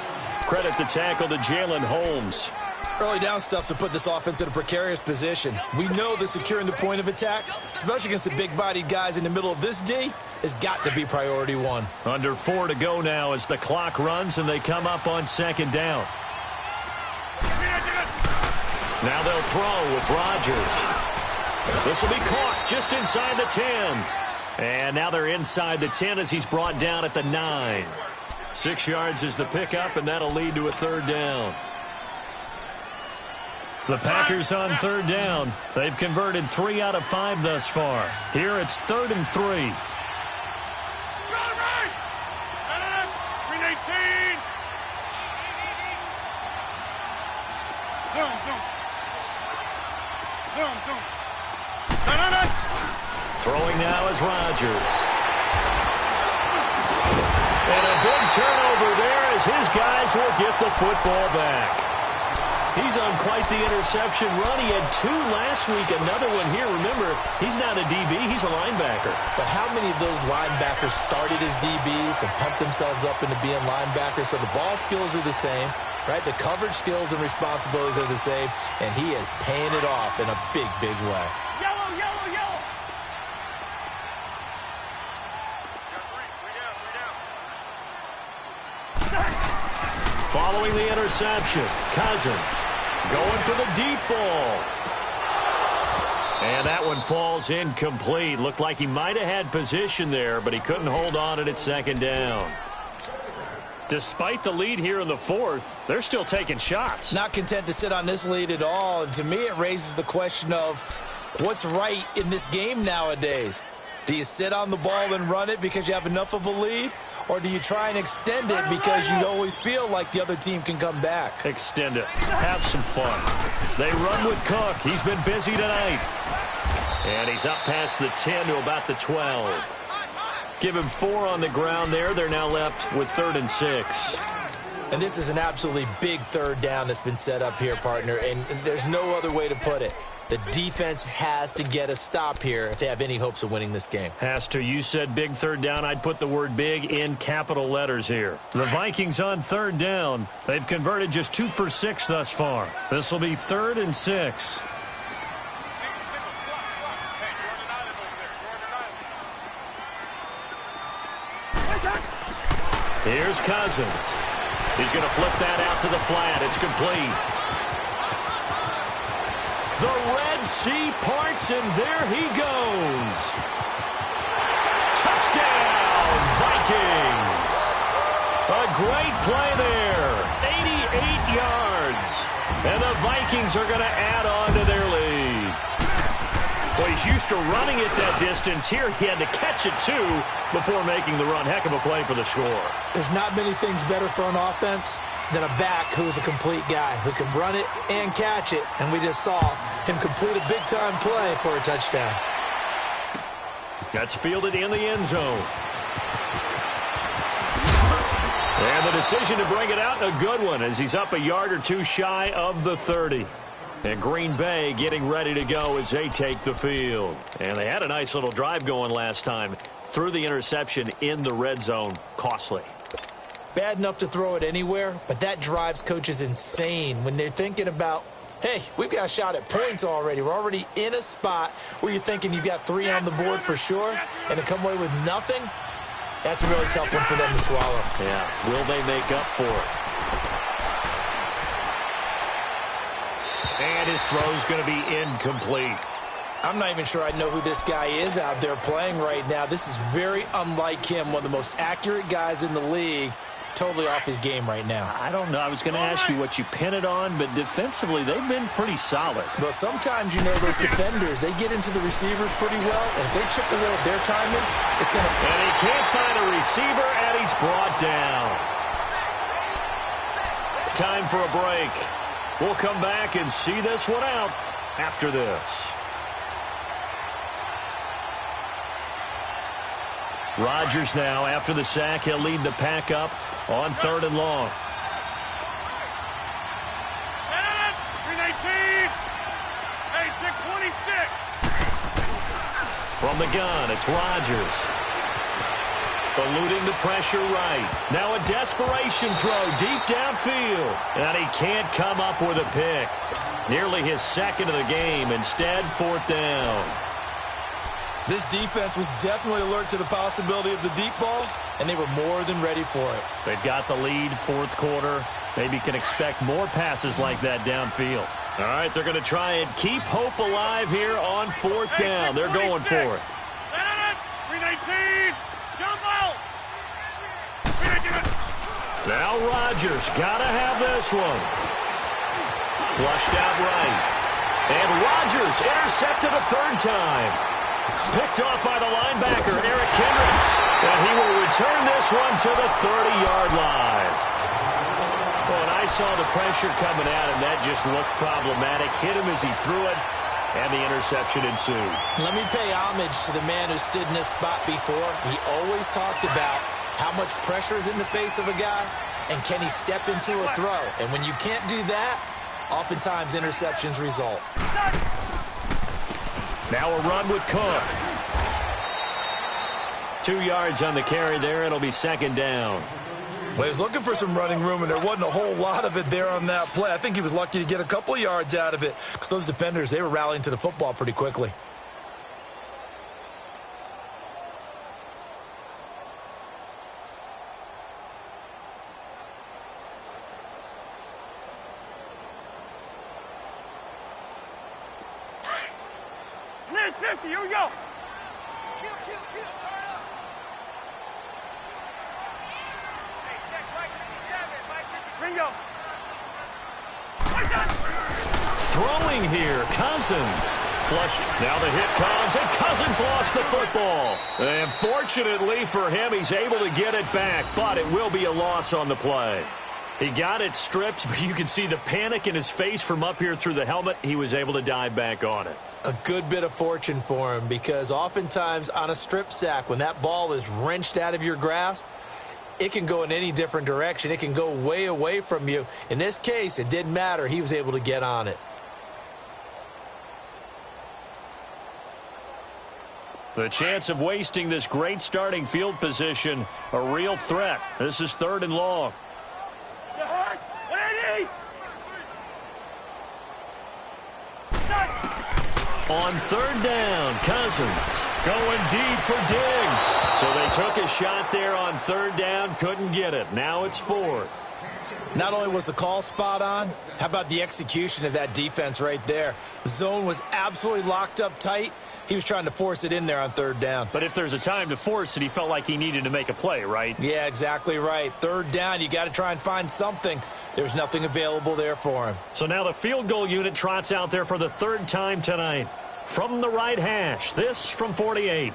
Credit the tackle to Jalen Holmes. Early down stuff to put this offense in a precarious position. We know that securing the point of attack, especially against the big-bodied guys in the middle of this D, has got to be priority one. Under 4 to go now as the clock runs and they come up on second down. Now they'll throw with Rodgers. This will be caught just inside the 10. And now they're inside the 10 as he's brought down at the 9. 6 yards is the pickup, and that'll lead to a third down. The Packers on third down. They've converted 3 out of 5 thus far. Here it's 3rd and 3. Throwing now is Rodgers. And a big turnover there as his guys will get the football back. He's on quite the interception run. He had 2 last week, another one here. Remember, he's not a DB, he's a linebacker. But how many of those linebackers started as DBs and pumped themselves up into being linebackers? So the ball skills are the same, right? The coverage skills and responsibilities are the same, and he is paying it off in a big, big way. Yellow, yellow, yellow. Following the interception, Cousins going for the deep ball. And that one falls incomplete. Looked like he might have had position there, but he couldn't hold on it at second down. Despite the lead here in the fourth, they're still taking shots. Not content to sit on this lead at all. And to me, it raises the question of, What's right in this game nowadays? Do you sit on the ball and run it because you have enough of a lead? Or do you try and extend it because you always feel like the other team can come back? Extend it. Have some fun. They run with Cook. He's been busy tonight. And he's up past the 10 to about the 12. Give him 4 on the ground there. They're now left with 3rd and 6. And this is an absolutely big 3rd down that's been set up here, partner. And there's no other way to put it. The defense has to get a stop here if they have any hopes of winning this game. Has to. You said big 3rd down. I'd put the word big in capital letters here. The Vikings on 3rd down. They've converted just 2 for 6 thus far. This will be 3rd and 6. Here's Cousins. He's going to flip that out to the flat. It's complete. The Red Sea parts, and there he goes. Touchdown, Vikings. A great play there. 88 yards. And the Vikings are going to add on to their lead. Well, he's used to running it that distance. Here he had to catch it, too, before making the run. Heck of a play for the score. There's not many things better for an offense than a back who's a complete guy who can run it and catch it. And we just saw him complete a big-time play for a touchdown. That's fielded in the end zone. And the decision to bring it out, a good one, as he's up a yard or two shy of the 30. And Green Bay getting ready to go as they take the field. And they had a nice little drive going last time. Threw the interception in the red zone. Costly. Bad enough to throw it anywhere, but that drives coaches insane when they're thinking about, hey, we've got a shot at points already. We're already in a spot where you're thinking you've got 3 on the board for sure, and to come away with nothing, that's a really tough one for them to swallow. Yeah, will they make up for it? And his throw's going to be incomplete. I'm not even sure I know who this guy is out there playing right now. This is very unlike him, one of the most accurate guys in the league. Totally off his game right now. I don't know. I was going to ask you what you pin it on, but defensively, they've been pretty solid. Well, sometimes, you know, those defenders, they get into the receivers pretty well, and if they chip away at their timing, it's going to... And he can't find a receiver, and he's brought down. Time for a break. We'll come back and see this one out after this. Rodgers now, after the sack, he'll lead the pack up on 3rd and long. 319. Hey, 626. From the gun, it's Rodgers. Eluding the pressure right. Now a desperation throw deep downfield. And he can't come up with a pick. Nearly his second of the game. Instead, 4th down. This defense was definitely alert to the possibility of the deep ball, and they were more than ready for it. They've got the lead, 4th quarter. Maybe can expect more passes like that downfield. All right, they're going to try and keep hope alive here on 4th down. They're going for it. 319. Jump out. Now Rodgers got to have this one. Flushed out right. And Rodgers intercepted a 3rd time. Picked off by the linebacker, Eric Kendricks. And he will return this one to the 30-yard line. Well, and I saw the pressure coming at him. That just looked problematic. Hit him as he threw it, and the interception ensued. Let me pay homage to the man who stood in this spot before. He always talked about how much pressure is in the face of a guy, and can he step into a throw. And when you can't do that, oftentimes interceptions result. Now a run with Cook. 2 yards on the carry there. It'll be 2nd down. Well, he was looking for some running room, and there wasn't a whole lot of it there on that play. I think he was lucky to get a couple of yards out of it because those defenders, they were rallying to the football pretty quickly. Clear 50. Here we go. Kill, turn up. Hey, check Mike 57, Mike 57. Bingo. throwing here. Cousins flushed. Now the hit comes, and Cousins lost the football. And fortunately for him, he's able to get it back, but it will be a loss on the play. He got it stripped, but you can see the panic in his face from up here through the helmet. He was able to dive back on it. A good bit of fortune for him, because oftentimes on a strip sack, when that ball is wrenched out of your grasp, it can go in any different direction. It can go way away from you. In this case, it didn't matter. He was able to get on it. The chance of wasting this great starting field position, a real threat. This is 3rd and long. On 3rd down, Cousins going deep for Diggs. So they took a shot there on 3rd down, couldn't get it. Now it's 4th. Not only was the call spot on, how about the execution of that defense right there? The zone was absolutely locked up tight. He was trying to force it in there on 3rd down. But if there's a time to force it, he felt like he needed to make a play, right? Yeah, exactly right. 3rd down, you got to try and find something. There's nothing available there for him. So now the field goal unit trots out there for the 3rd time tonight. From the right hash, this from 48.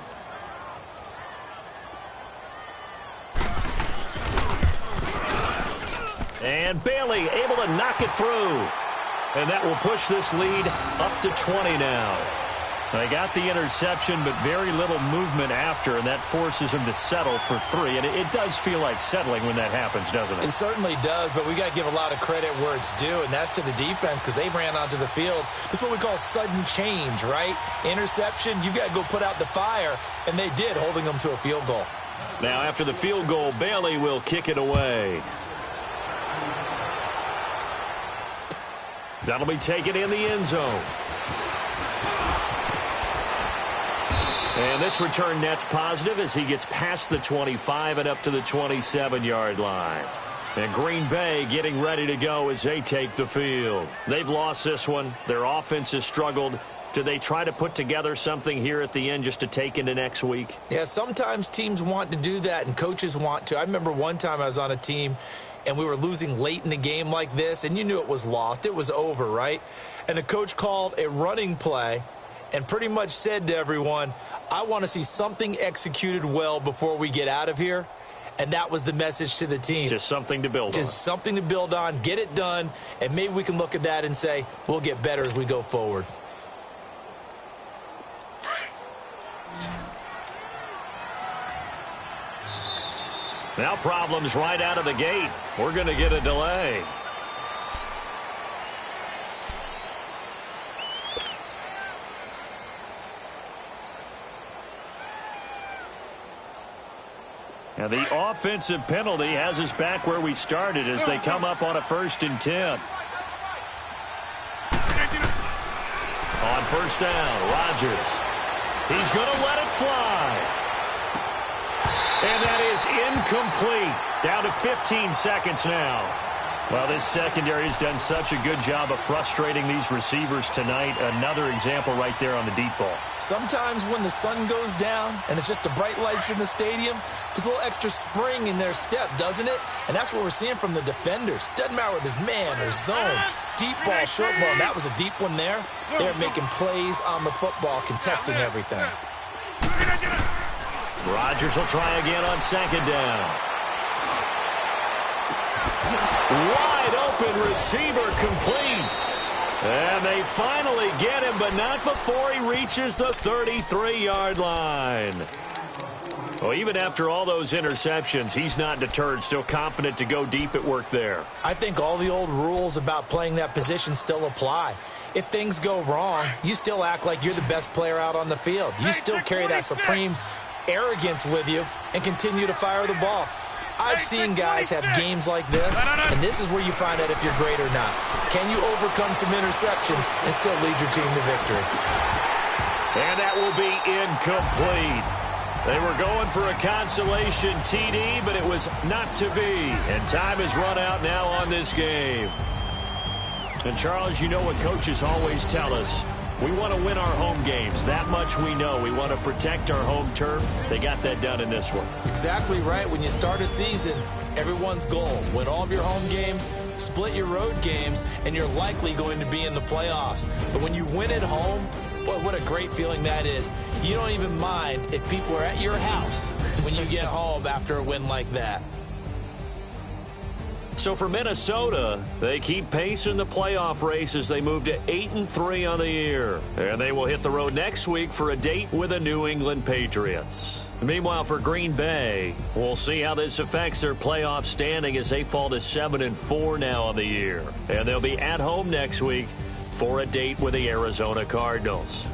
And Bailey able to knock it through. And that will push this lead up to 20 now. They got the interception, but very little movement after, and that forces him to settle for 3. And it does feel like settling when that happens, doesn't it? It certainly does, but we got to give a lot of credit where it's due, and that's to the defense, because they ran onto the field. This is what we call sudden change, right? Interception, you got to go put out the fire, and they did, holding them to a field goal. Now after the field goal, Bailey will kick it away. That'll be taken in the end zone. And this return net's positive as he gets past the 25 and up to the 27-yard line. And Green Bay getting ready to go as they take the field. They've lost this one. Their offense has struggled. Do they try to put together something here at the end just to take into next week? Yeah, sometimes teams want to do that and coaches want to. I remember one time I was on a team and we were losing late in the game like this, and you knew it was lost. It was over, right? And the coach called a running play and pretty much said to everyone, I want to see something executed well before we get out of here. And that was the message to the team. Just something to build on. Just something to build on, get it done, and maybe we can look at that and say, we'll get better as we go forward. Now problems right out of the gate. We're going to get a delay. Now the offensive penalty has us back where we started as they come up on a 1st and 10. On 1st down, Rodgers. He's going to let it fly. And that is incomplete. Down to 15 seconds now. Well, this secondary has done such a good job of frustrating these receivers tonight. Another example right there on the deep ball. Sometimes when the sun goes down and it's just the bright lights in the stadium, there's a little extra spring in their step, doesn't it? And that's what we're seeing from the defenders. Doesn't matter whether there's man or zone, deep ball, short ball. That was a deep one there. They're making plays on the football, contesting everything. Rodgers will try again on 2nd down. Wide open receiver complete. And they finally get him, but not before he reaches the 33-yard line. Well, even after all those interceptions, he's not deterred, still confident to go deep at work there. I think all the old rules about playing that position still apply. If things go wrong, you still act like you're the best player out on the field. You still carry that supreme arrogance with you and continue to fire the ball. I've seen guys have games like this, and this is where you find out if you're great or not. Can you overcome some interceptions and still lead your team to victory? And that will be incomplete. They were going for a consolation TD, but it was not to be. And time has run out now on this game. And, Charles, you know what coaches always tell us. We want to win our home games. That much we know. We want to protect our home turf. They got that done in this one. Exactly right. When you start a season, Everyone's goal, win all of your home games, split your road games, and you're likely going to be in the playoffs. But when you win at home, boy, what a great feeling that is. You don't even mind if people are at your house when you get home after a win like that. So for Minnesota, they keep pace in the playoff race as they move to 8-3 on the year. And they will hit the road next week for a date with the New England Patriots. Meanwhile, for Green Bay, we'll see how this affects their playoff standing as they fall to 7-4 now on the year. And they'll be at home next week for a date with the Arizona Cardinals.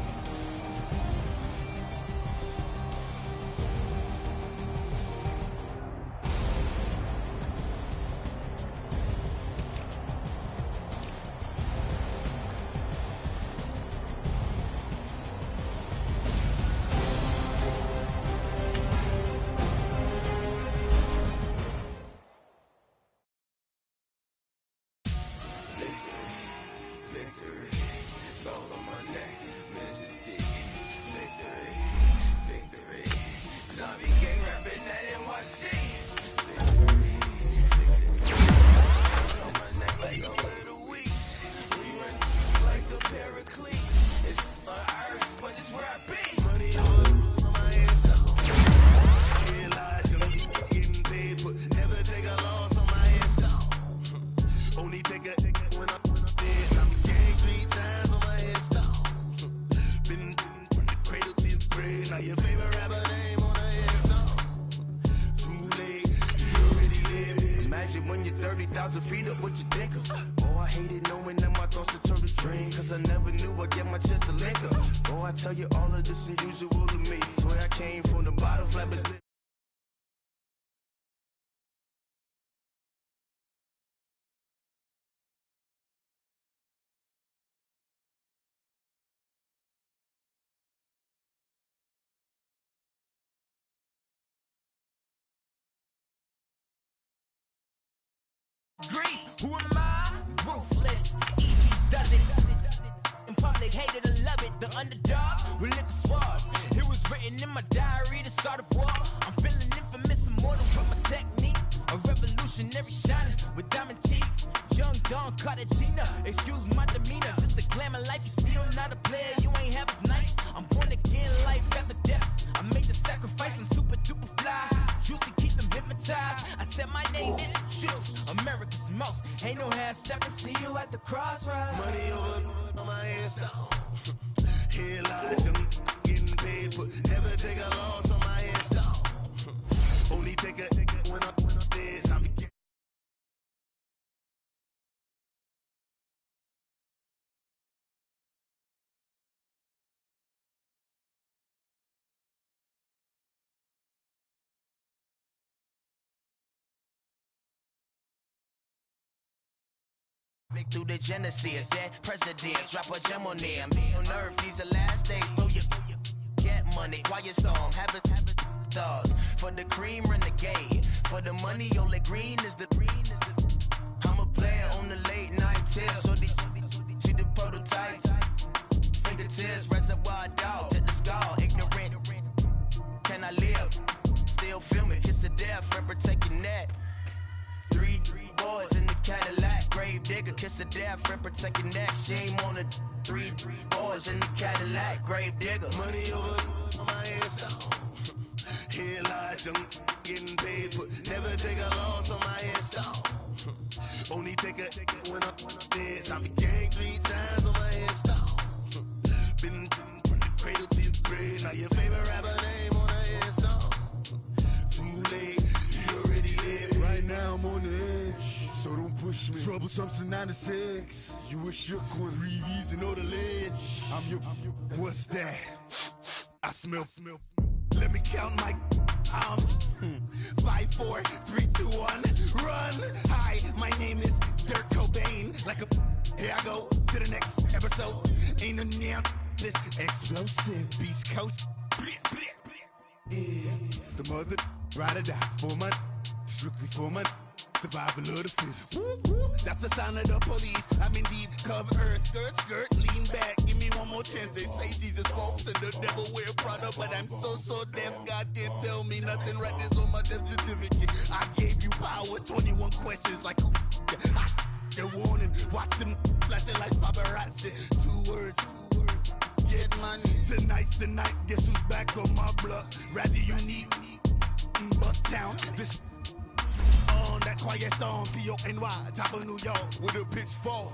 When you're 30,000 feet up, what you think of? Oh, I hated knowing that my thoughts to turn to dream, cause I never knew I'd get my chance to link up. Oh, I tell you all of this unusual to me. Swear I came from the bottom, flappers. Grease, who am I? Ruthless, easy does it. In public, hated or love it. The underdogs with liquor swabs. It was written in my diary to start a war. I'm feeling infamous, immortal with my technique. A revolutionary shining with diamond teeth. Young Don Cartagena, excuse my demeanor. Just the glamour life, you still not a player. You ain't half as nice. I'm born again, life after death. I made the sacrifice, I'm super duper fly. Used to keep them hypnotized. I said my name is Juice, America's most. Ain't no half stepping. See you at the crossroads. Money over on my headstone. Here lies young, getting paid, but never take a loss on my headstone. Only take a when I'm dead. I'm beginning. Big through the Genesis, dead presidents, drop a gem on them. On earth, these the last days, throw your get money, quiet storm, have it thoughts. For the cream, renegade. For the money, only green is the I'm a player on the late night tip, so they see the prototype. Fingertips, reservoir dog, to the skull, ignorant. Can I live? Still film it, kiss to death, rep protect your neck. Three boys in the Cadillac, grave digger, kiss the death, rep protect your neck. Shame on the three boys in the Cadillac, grave digger. Money over on my headstone. Here lies young, getting paid, but never take a loss on my headstone. Only take a when I'm dead. I became 3 times on my headstone. Been from the cradle to the grave. Now your favorite rapper name on the headstone. Too late, you already dead. Right now I'm on the edge, so don't push me. Troublesome since 96. You a shook one, breeze and know the ledge. I'm your, what's that? I smell. Let me count my 5, 4, 3, 2, 1, run. Hi, my name is Dirk Cobain. Like a, here I go to the next episode. Ain't no damn this explosive Beast Coast. Yeah. The mother ride or die for my strictly for my. survival of the fittest. Whoop, whoop. That's the sound of the police. I'm indeed cover earth, skirt, lean back. Give me one more chance. They say Jesus walks and the devil wear Prada, but I'm so deaf. God can't tell me nothing. Right there's on my death certificate. I gave you power. 21 questions like the warning. Watch them flashing like paparazzi. Two words. Get money. Tonight's the night. Guess who's back on my block? Rather unique. Bucktown. This on that quiet storm. T-O-N-Y. Top of New York with a pitchfork.